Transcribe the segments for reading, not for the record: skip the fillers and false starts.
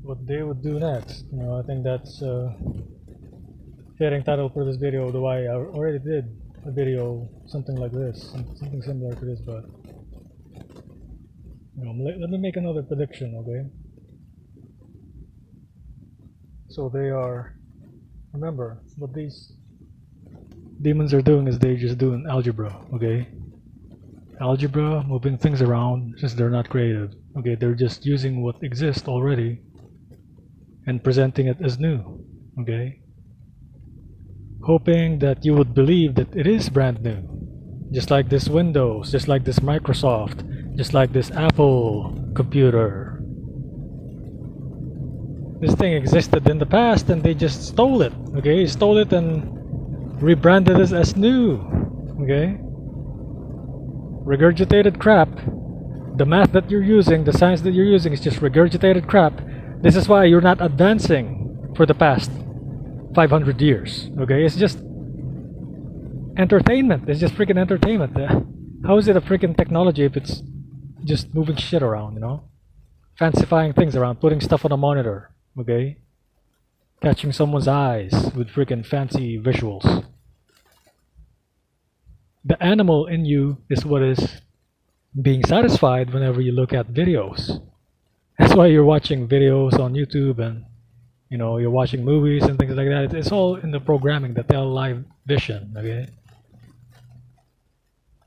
what they would do next. You know, I think that's fitting title for this video. Though I already did a video something like this, something similar to this, but you know, let me make another prediction, okay? So they are. Remember, what these demons are doing is they just doing algebra, okay? Algebra, moving things around, since they're not creative. Okay, they're just using what exists already and presenting it as new, okay? Hoping that you would believe that it is brand new. Just like this Windows, just like this Microsoft, just like this Apple computer. This thing existed in the past and they just stole it, okay? Stole it and rebranded it as new, okay? Regurgitated crap. The math that you're using, the science that you're using is just regurgitated crap. This is why you're not advancing for the past 500 years, okay? It's just entertainment. It's just freaking entertainment. How is it a freaking technology if it's just moving shit around, you know? Fancifying things around, putting stuff on a monitor, okay? Catching someone's eyes with freaking fancy visuals. The animal in you is what is being satisfied whenever you look at videos. That's why you're watching videos on YouTube and you know you're watching movies and things like that. It's all in the programming, the live vision, okay?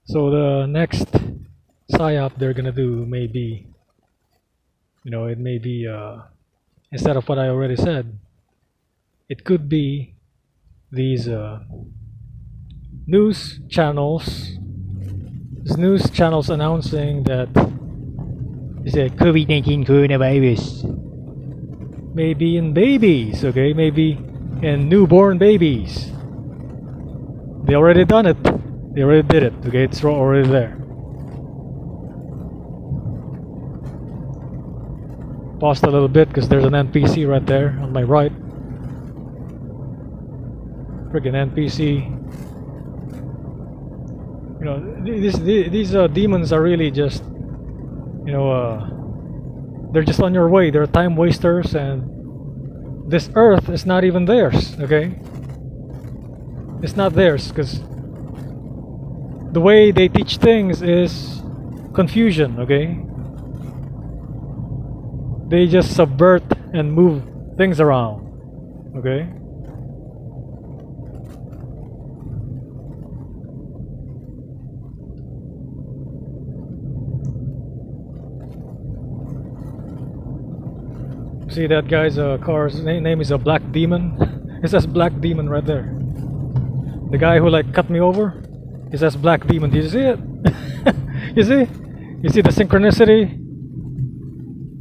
So the next psyop they're gonna do may be, you know, it may be instead of what I already said, it could be these news channels announcing that it's a COVID-19 coronavirus. Maybe in babies, okay? Maybe in newborn babies. They already done it. They already did it, okay? It's already there. Paused a little bit because there's an NPC right there on my right. Friggin' NPC. You know, these demons are really just, you know, they're just on your way. They're time wasters, and this earth is not even theirs, okay? It's not theirs because the way they teach things is confusion, okay? They just subvert and move things around, okay? See that guy's car's name is a Black Demon. It says Black Demon right there. The guy who like cut me over, it says Black Demon. Did you see it? You see? You see the synchronicity?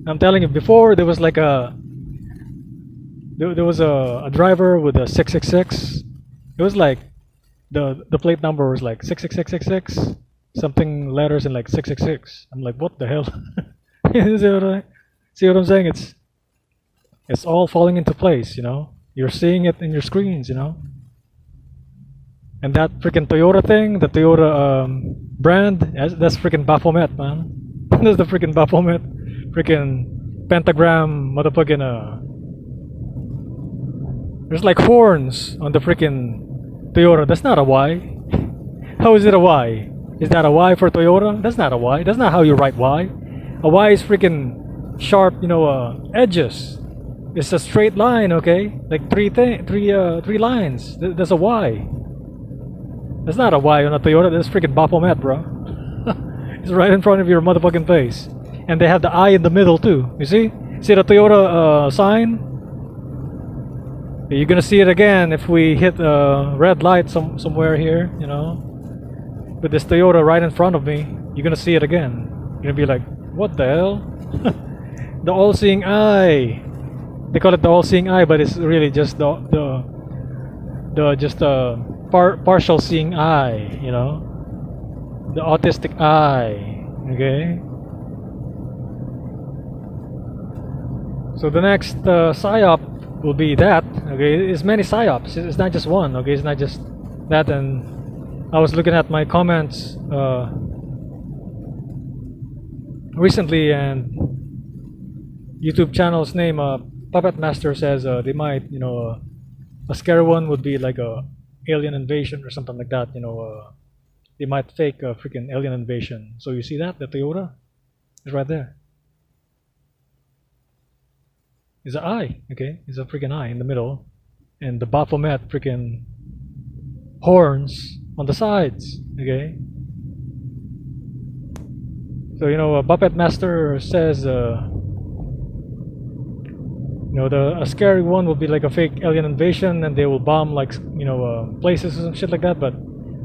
I'm telling you, before there was like a driver with a 666. It was like the plate number was like 66666, something letters in like 666. I'm like, what the hell? See what I'm saying? It's all falling into place, you know. You're seeing it in your screens, you know. And that freaking Toyota thing, the Toyota brand, that's freaking Baphomet, man. That's the freaking Baphomet, freaking pentagram, motherfucking there's like horns on the freaking Toyota. That's not a Y. How is it a Y? Is that a Y for Toyota? That's not a Y. That's not how you write Y. A Y is freaking sharp, you know, edges. It's a straight line, okay? Like three lines. There's a Y. That's not a Y on a Toyota. That's freaking Baphomet, bro. It's right in front of your motherfucking face, and they have the I in the middle too. You see? See the Toyota sign? You're gonna see it again if we hit a red light somewhere here. You know, with this Toyota right in front of me, you're gonna see it again. You're gonna be like, what the hell? The all-seeing eye. They call it the all-seeing eye, but it's really just the partial seeing eye, you know, the autistic eye, okay? So the next psyop will be that, okay? It's many psyops, it's not just one, okay? It's not just that. And I was looking at my comments recently, and YouTube channel's name Puppet Master says they might, a scary one would be like a alien invasion or something like that. They might fake a freaking alien invasion. So you see that the Toyota is right there. It's an eye, okay? It's a freaking eye in the middle, and the Baphomet freaking horns on the sides, okay? So Puppet Master says a scary one will be like a fake alien invasion, and they will bomb like places and shit like that. But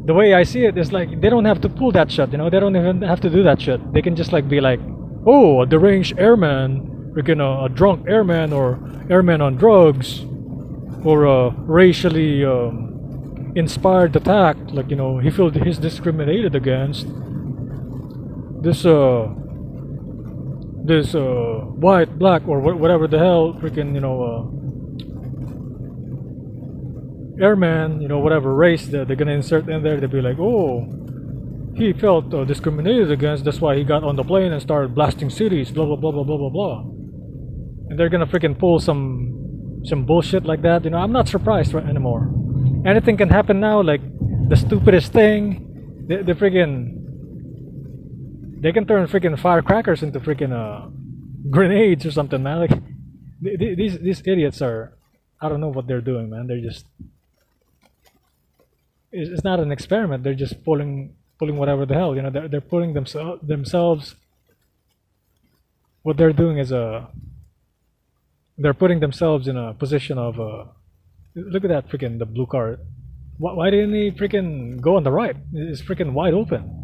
the way I see it is like they don't have to pull that shit. They don't even have to do that shit. They can just like be like, oh, a deranged airman, freaking a drunk airman, or airman on drugs, or a racially inspired attack. Like he feels he's discriminated against. This white, black, or whatever the hell, freaking airman, whatever race that they're gonna insert in there, they'll be like, oh, he felt discriminated against, that's why he got on the plane and started blasting cities, blah blah blah blah blah blah blah. And they're gonna freaking pull some bullshit like that. I'm not surprised right anymore. Anything can happen now, like the stupidest thing. They freaking they can turn freaking firecrackers into freaking grenades or something, man. Like these idiots are, I don't know what they're doing, man. They're just, it's not an experiment. They're just pulling whatever the hell. They're pulling themselves. What they're doing is they're putting themselves in a position of look at that freaking the blue car. Why didn't he freaking go on the right? It's freaking wide open,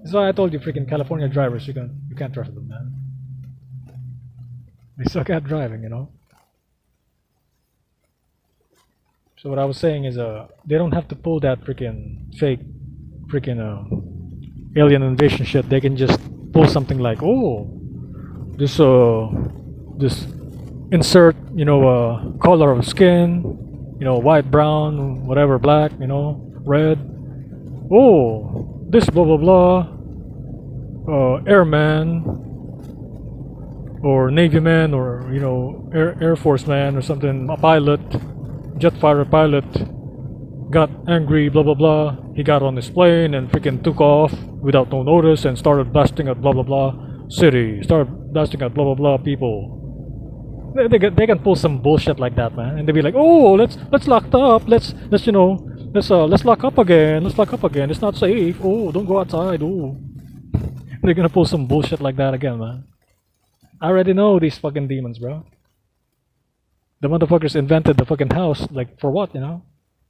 That's why I told you, freaking California drivers, you can't trust them, man. They suck at driving, So what I was saying is, they don't have to pull that freaking fake, freaking alien invasion shit. They can just pull something like, oh, this insert, color of skin, white, brown, whatever, black, red. Oh, this blah blah blah. Airman or Navy man or Air Force man or something, a pilot, jet fighter pilot, got angry, blah blah blah. He got on his plane and freaking took off without no notice and started blasting at blah blah blah city, started blasting at blah blah blah people. They can pull some bullshit like that, man, and they be like, oh, let's lock up, let's lock up again, it's not safe, oh, don't go outside, oh. They're gonna pull some bullshit like that again, man. I already know these fucking demons, bro. The motherfuckers invented the fucking house, like, for what,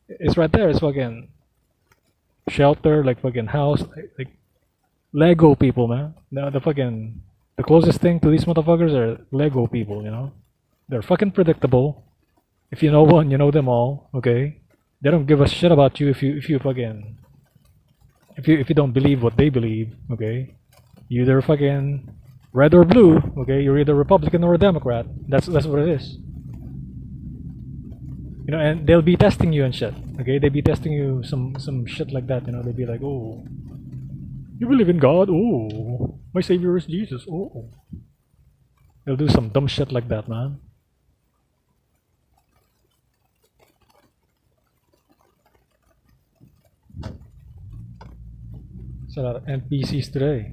It's right there, it's fucking shelter, like fucking house, like Lego people, man. The closest thing to these motherfuckers are Lego people, They're fucking predictable. If you know one, you know them all, okay? They don't give a shit about you if you don't believe what they believe, okay? You're either fucking red or blue, okay? You're either Republican or a Democrat. That's what it is. And they'll be testing you and shit, okay? They'll be testing you some shit like that, They'll be like, oh, you believe in God? Oh, my savior is Jesus. Oh. They'll do some dumb shit like that, man. There's a lot of NPCs today.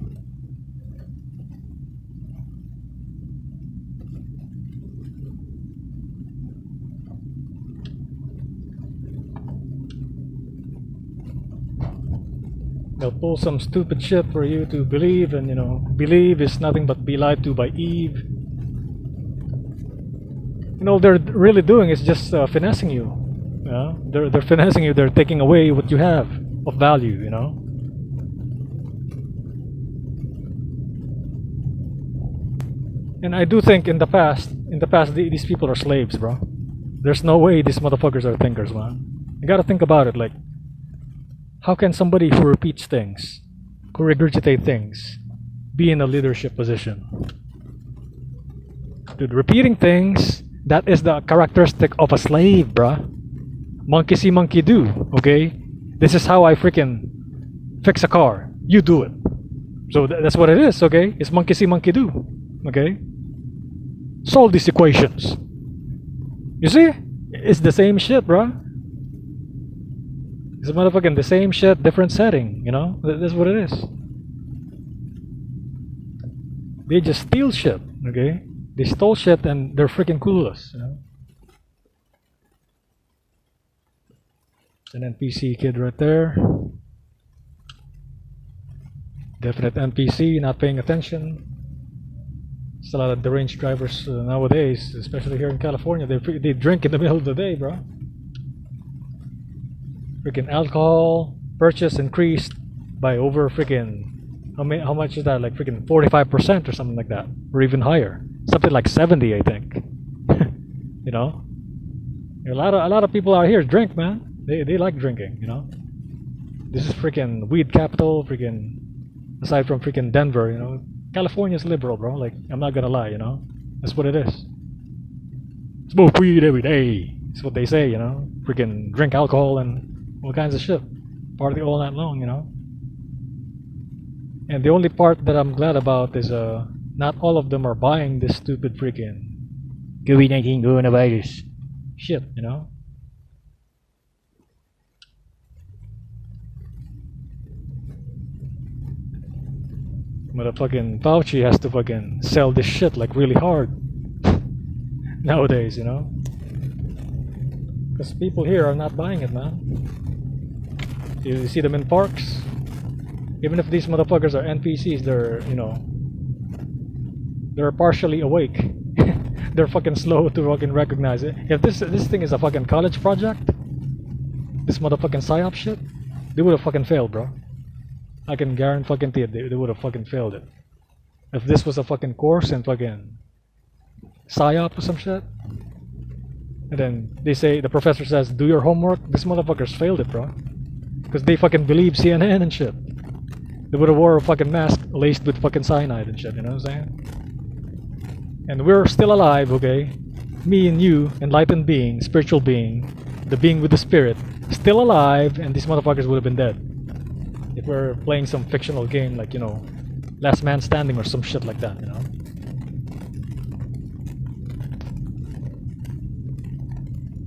They'll pull some stupid shit for you to believe, and believe is nothing but be lied to by Eve. All they're really doing is just finessing you. They're finessing you. They're taking away what you have of value. And I do think in the past, these people are slaves, bro. There's no way these motherfuckers are thinkers, man. You gotta think about it, like, how can somebody who repeats things, who regurgitate things, be in a leadership position? Dude, repeating things, that is the characteristic of a slave, bruh. Monkey see, monkey do, okay? This is how I freaking fix a car. You do it. So that's what it is, okay? It's monkey see, monkey do, okay? Solve these equations. You see? It's the same shit, bro. It's motherfucking the same shit, different setting, you know? That's what it is. They just steal shit, okay? They stole shit and they're freaking clueless, you know? An NPC kid right there. Definite NPC, not paying attention. There's a lot of deranged drivers nowadays, especially here in California. They drink in the middle of the day, bro. Freaking alcohol purchase increased by over freaking how much is that? Like freaking 45% or something like that, or even higher. Something like 70, I think. You know, a lot of people out here drink, man. They like drinking, you know. This is freaking weed capital, freaking. Aside from freaking Denver, you know, California's liberal, bro. Like, I'm not gonna lie, you know. That's what it is. Smoke weed every day. That's what they say, you know. Freaking drink alcohol and all kinds of shit. Party all night long, you know. And the only part that I'm glad about is not all of them are buying this stupid freaking COVID-19 coronavirus shit, you know. Motherfucking Fauci has to fucking sell this shit like really hard nowadays, you know. Because people here are not buying it, man. You see them in parks. Even if these motherfuckers are NPCs, they're, you know, they're partially awake. They're fucking slow to fucking recognize it. If this thing is a fucking college project, this motherfucking psyop shit, they would have fucking failed, bro. I can guarantee it, they would have fucking failed it. If this was a fucking course in fucking psyop or some shit, and then they say, the professor says, do your homework, this motherfuckers failed it, bro. Because they fucking believe CNN and shit. They would have wore a fucking mask laced with fucking cyanide and shit, you know what I'm saying? And we're still alive, okay? Me and you, enlightened being, spiritual being, the being with the spirit, still alive, and these motherfuckers would have been dead. If we're playing some fictional game like, you know, Last Man Standing or some shit like that, you know.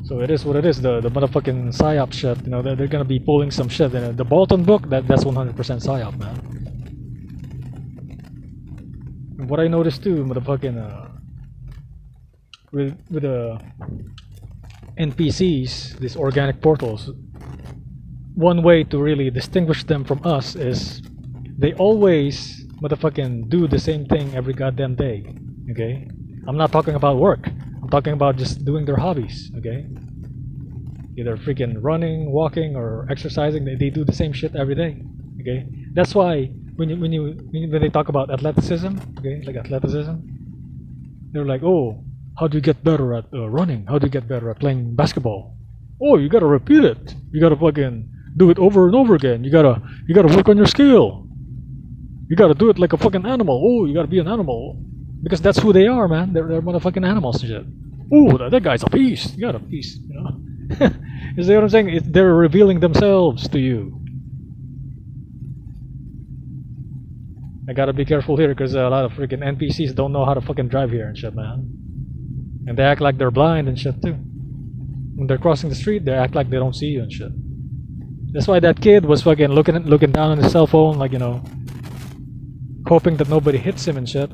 So it is what it is. The motherfucking psyop shit, you know, they're gonna be pulling some shit. The Bolton book, that's 100% psyop, man. And what I noticed too, motherfucking with the NPCs, these organic portals. One way to really distinguish them from us is they always motherfucking do the same thing every goddamn day, okay? I'm not talking about work. I'm talking about just doing their hobbies, okay? Either freaking running, walking, or exercising. They do the same shit every day, okay? That's why when they talk about athleticism, okay, like athleticism, they're like, oh, how do you get better at running? How do you get better at playing basketball? Oh, you gotta repeat it. You gotta fucking do it over and over again. You gotta work on your skill. You gotta do it like a fucking animal. Oh, you gotta be an animal. Because that's who they are, man. They're motherfucking animals and shit. Oh, that guy's a beast. You got a beast, you know. You see what I'm saying? They're revealing themselves to you. I gotta be careful here because a lot of freaking NPCs don't know how to fucking drive here and shit, man. And they act like they're blind and shit too. When they're crossing the street, they act like they don't see you and shit. That's why that kid was fucking looking down on his cell phone, like, you know, hoping that nobody hits him and shit.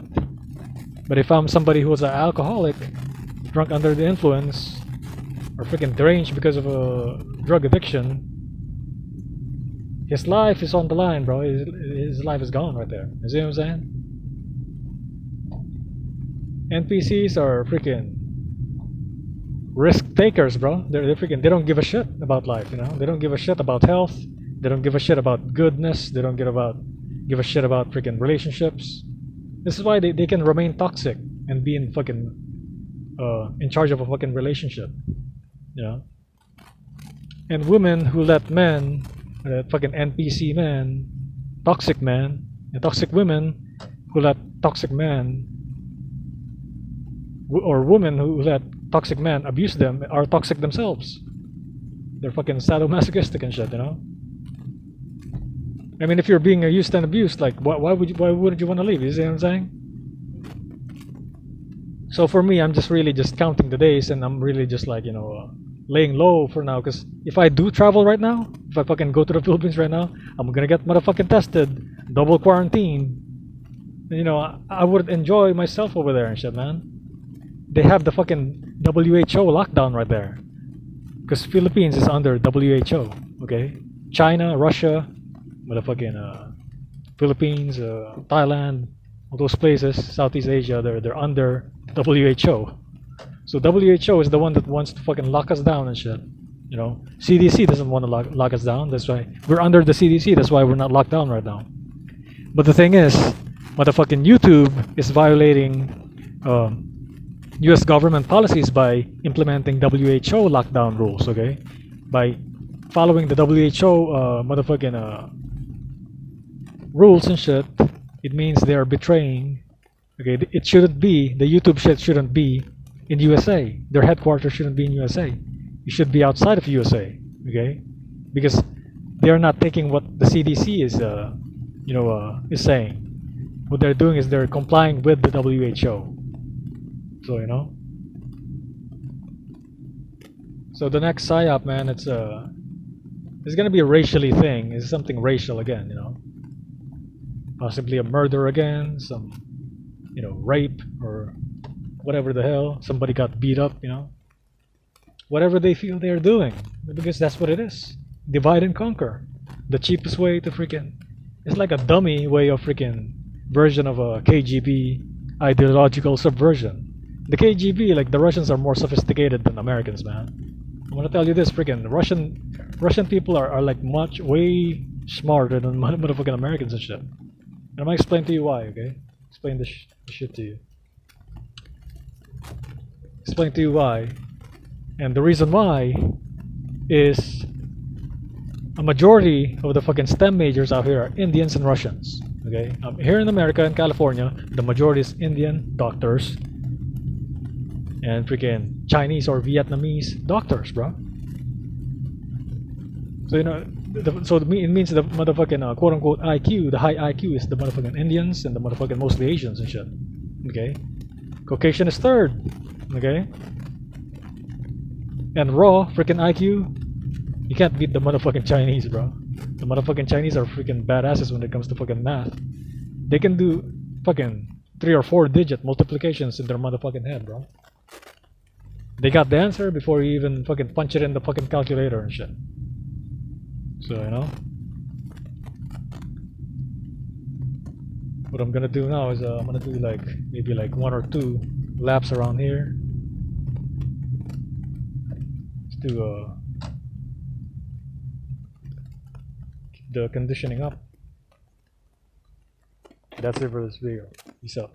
But he found somebody who was an alcoholic, drunk under the influence, or freaking deranged because of a drug addiction. His life is on the line, bro. His life is gone right there. You see what I'm saying? NPCs are freaking risk takers, bro. They're freaking. They don't give a shit about life, you know. They don't give a shit about health. They don't give a shit about goodness. They don't give a shit about freaking relationships. This is why they can remain toxic and be in fucking in charge of a fucking relationship, you know. And women who let men, fucking NPC men, toxic men, and toxic women who let toxic men, or women who let toxic men abuse them, are toxic themselves. They're fucking sadomasochistic and shit, you know. I mean, if you're being used and abused, like, why wouldn't you want to leave? You see what I'm saying? So for me, I'm just really just counting the days, and I'm really just like laying low for now. Because if I do travel right now, if I fucking go to the Philippines right now, I'm gonna get motherfucking tested, double quarantine. I would enjoy myself over there and shit, man. They have the fucking WHO lockdown right there. Because Philippines is under WHO, okay? China, Russia, motherfucking Philippines, Thailand, all those places, Southeast Asia, they're under WHO. So WHO is the one that wants to fucking lock us down and shit. CDC doesn't want to lock us down. That's why we're under the CDC. That's why we're not locked down right now. But the thing is, motherfucking YouTube is violating U.S. government policies by implementing WHO lockdown rules. Okay, by following the WHO motherfucking rules and shit, it means they are betraying. Okay, it shouldn't be, the YouTube shit shouldn't be in USA. Their headquarters shouldn't be in USA. It should be outside of USA. Okay, because they are not taking what the CDC is saying. What they're doing is they're complying with the WHO. So So the next psyop, man, it's gonna be a racially thing. It's something racial again. Possibly a murder again, some rape or whatever the hell. Somebody got beat up. Whatever they feel they're doing, because that's what it is. Divide and conquer. The cheapest way to freaking. It's like a dummy way of freaking version of a KGB ideological subversion. The KGB, like the Russians, are more sophisticated than Americans, man. I'm gonna tell you this, freaking Russian people are like way smarter than motherfucking Americans and shit. And I'm gonna explain to you why, okay? Explain this shit to you. Explain to you why. And the reason why is a majority of the fucking STEM majors out here are Indians and Russians. Okay? Here in America, in California, the majority is Indian doctors and freaking Chinese or Vietnamese doctors, bro. So it means the motherfucking quote unquote IQ, the high IQ is the motherfucking Indians and the motherfucking mostly Asians and shit. Okay? Caucasian is third. Okay? And raw freaking IQ, you can't beat the motherfucking Chinese, bro. The motherfucking Chinese are freaking badasses when it comes to fucking math. They can do fucking 3 or 4 digit multiplications in their motherfucking head, bro. They got the answer before you even fucking punch it in the fucking calculator and shit. So what I'm gonna do now is I'm gonna do maybe 1 or 2 laps around here. Let's do keep the conditioning up. That's it for this video. Peace out.